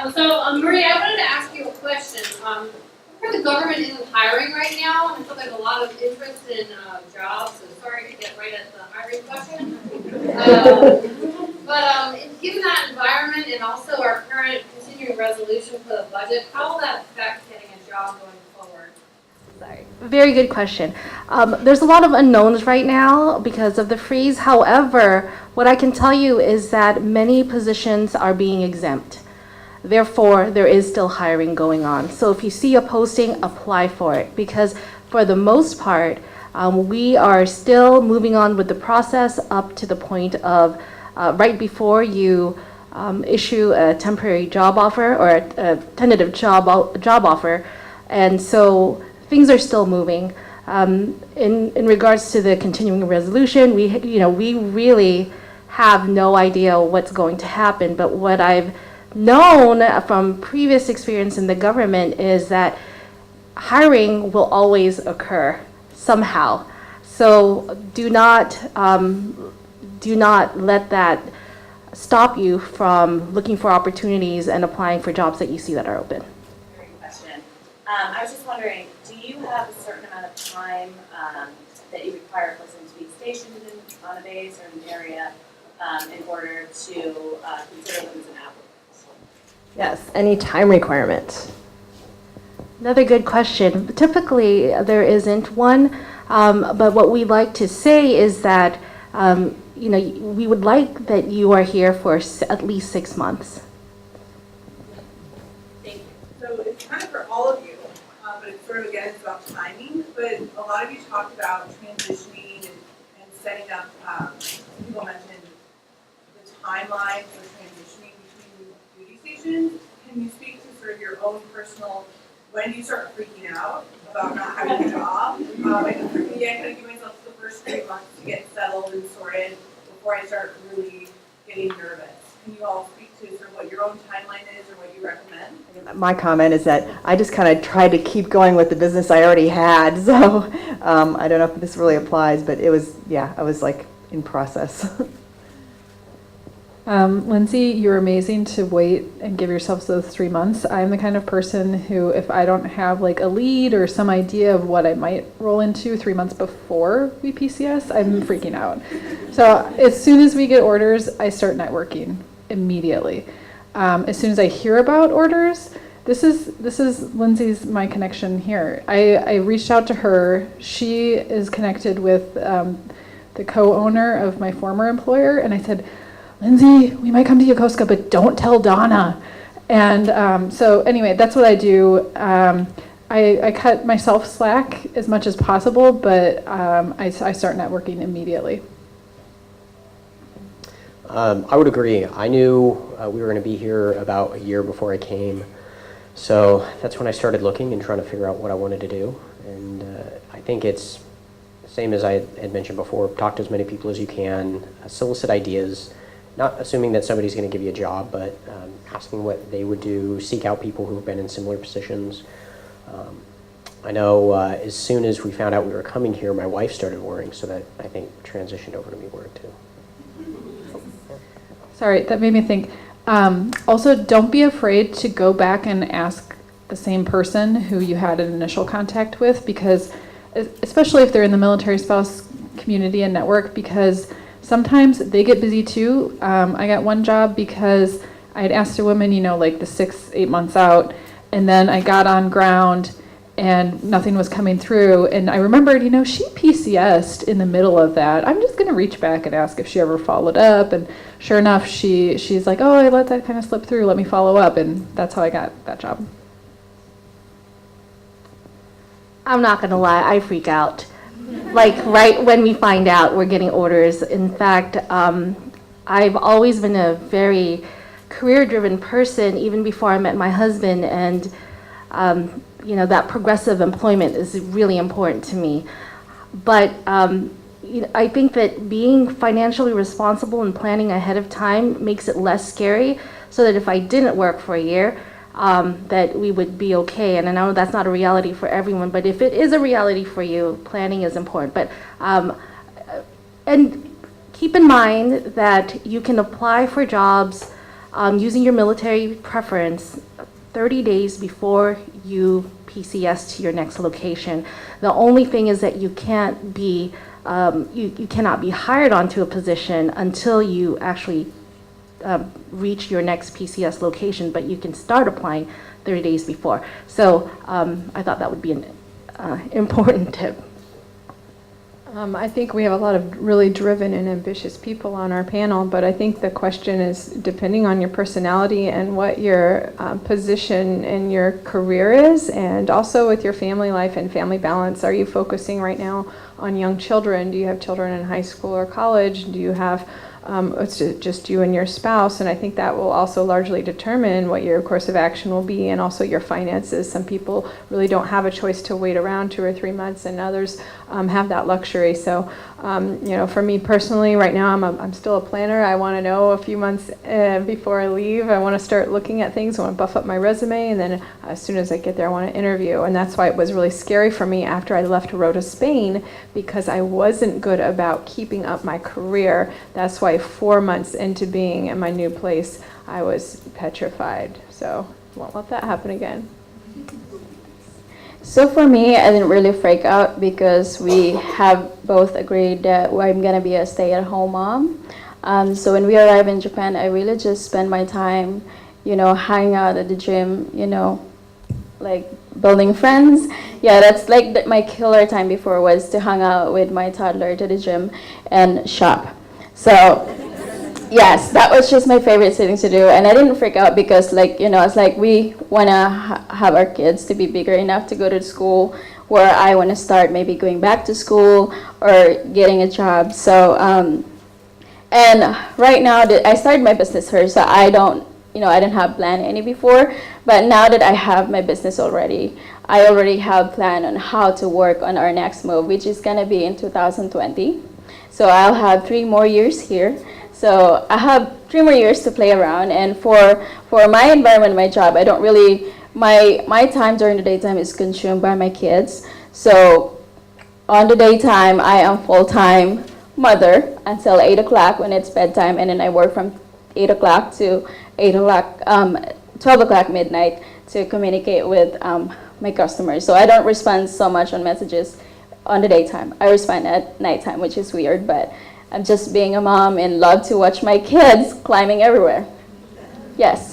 Maria, I wanted to ask you a question. The government isn't hiring right now, and so there's a lot of interest in jobs. So sorry to get right at the hiring question. Given that environment and also our current continuing resolution for the budget, how will that affect getting a job going forward? Sorry. Very good question. There's a lot of unknowns right now because of the freeze. However, what I can tell you is that many positions are being exempt. Therefore, there is still hiring going on. So if you see a posting, apply for it, because for the most part, we are still moving on with the process up to the point of right before you issue a temporary job offer or a tentative job offer. And so things are still moving. In regards to the continuing resolution, we really have no idea what's going to happen. But what I've known from previous experience in the government is that hiring will always occur somehow. So do not let that stop you from looking for opportunities and applying for jobs that you see that are open. Very good question. I was just wondering, do you have a certain amount of time that you require a person to be stationed on a base or an area in order to consider them as an applicant? Yes, any time requirement? Another good question. Typically, there isn't one, but what we like to say is that we would like that you are here for at least 6 months. Thank you. So it's kind of for all of you, but it's sort of, again, it's about timing. But a lot of you talked about transitioning and setting up, people mentioned the timeline for transitioning between duty stations. Can you speak to sort of your own personal, when do you start freaking out about not having a job? I know for me, I kind of give myself the first 3 months to get settled and sorted before I start really getting nervous. Can you all speak to sort of what your own timeline is or what you recommend? My comment is that I just kind of tried to keep going with the business I already had. So I don't know if this really applies, but it was, I was like in process. Lindsay, you're amazing to wait and give yourself those 3 months. I'm the kind of person who, if I don't have like a lead or some idea of what I might roll into 3 months before we PCS, I'm freaking out. So as soon as we get orders, I start networking immediately. As soon as I hear about orders, this is Lindsay's my connection here. I reached out to her. She is connected with the co-owner of my former employer, and I said, Lindsay, we might come to Yokosuka, but don't tell Donna. And so anyway, that's what I do. I cut myself slack as much as possible, but I start networking immediately. I would agree. I knew we were going to be here about a year before I came. So that's when I started looking and trying to figure out what I wanted to do. And I think it's the same as I had mentioned before. Talk to as many people as you can, solicit ideas. Not assuming that somebody's going to give you a job, but asking what they would do, seek out people who have been in similar positions. I know as soon as we found out we were coming here, my wife started worrying, so that I think transitioned over to me worrying too. Sorry, that made me think. Also, don't be afraid to go back and ask the same person who you had an initial contact with, because especially if they're in the military spouse community and network, because sometimes they get busy too. I got one job because I had asked a woman, like the 6-8 months out, and then I got on ground and nothing was coming through. And I remembered, she PCS'd in the middle of that. I'm just going to reach back and ask if she ever followed up. And sure enough, she's like, oh, I let that kind of slip through. Let me follow up. And that's how I got that job. I'm not going to lie, I freak out. Like right when we find out we're getting orders. In fact, I've always been a very career-driven person, even before I met my husband, and that progressive employment is really important to me. But I think that being financially responsible and planning ahead of time makes it less scary, so that if I didn't work for a year, that we would be okay. And I know that's not a reality for everyone, but if it is a reality for you, planning is important. But and keep in mind that you can apply for jobs using your military preference 30 days before you PCS to your next location. The only thing is that you can't be, you cannot be hired onto a position until you actually reach your next PCS location, but you can start applying 30 days before. So I thought that would be an important tip. I think we have a lot of really driven and ambitious people on our panel, but I think the question is, depending on your personality and what your position in your career is, and also with your family life and family balance, are you focusing right now on young children? Do you have children in high school or college? Do you have it's just you and your spouse? And I think that will also largely determine what your course of action will be, and also your finances. Some people really don't have a choice to wait around 2 or 3 months, and others have that luxury. So, you know, for me personally, right now I'm still a planner. I want to know a few months before I leave. I want to start looking at things. I want to buff up my resume, and then as soon as I get there, I want to interview. And that's why it was really scary for me after I left Rota, Spain, because I wasn't good about keeping up my career. That's why 4 months into being in my new place, I was petrified. So won't let that happen again. So for me, I didn't really freak out because we have both agreed that I'm gonna be a stay-at-home mom. So when we arrived in Japan, I really just spent my time, you know, hanging out at the gym, you know, like building friends. Yeah, that's like my killer time before, was to hang out with my toddler to the gym and shop. So yes, that was just my favorite thing to do, and I didn't freak out because, like, you know, it's like we want to have our kids to be bigger enough to go to school, where I want to start maybe going back to school or getting a job. So and right now that I started my business first, so I don't, you know, I didn't have plan any before, but now that I have my business already, I already have plan on how to work on our next move, which is gonna be in 2020. So I'll have 3 more years here. So I have 3 more years to play around, and for my environment, my job, I don't really, my time during the daytime is consumed by my kids. So on the daytime, I am full-time mother until 8 o'clock when it's bedtime, and then I work from 8 o'clock to 12 o'clock midnight to communicate with my customers. So I don't respond so much on messages on the daytime. I respond at nighttime, which is weird, but I'm just being a mom and love to watch my kids climbing everywhere. Yes.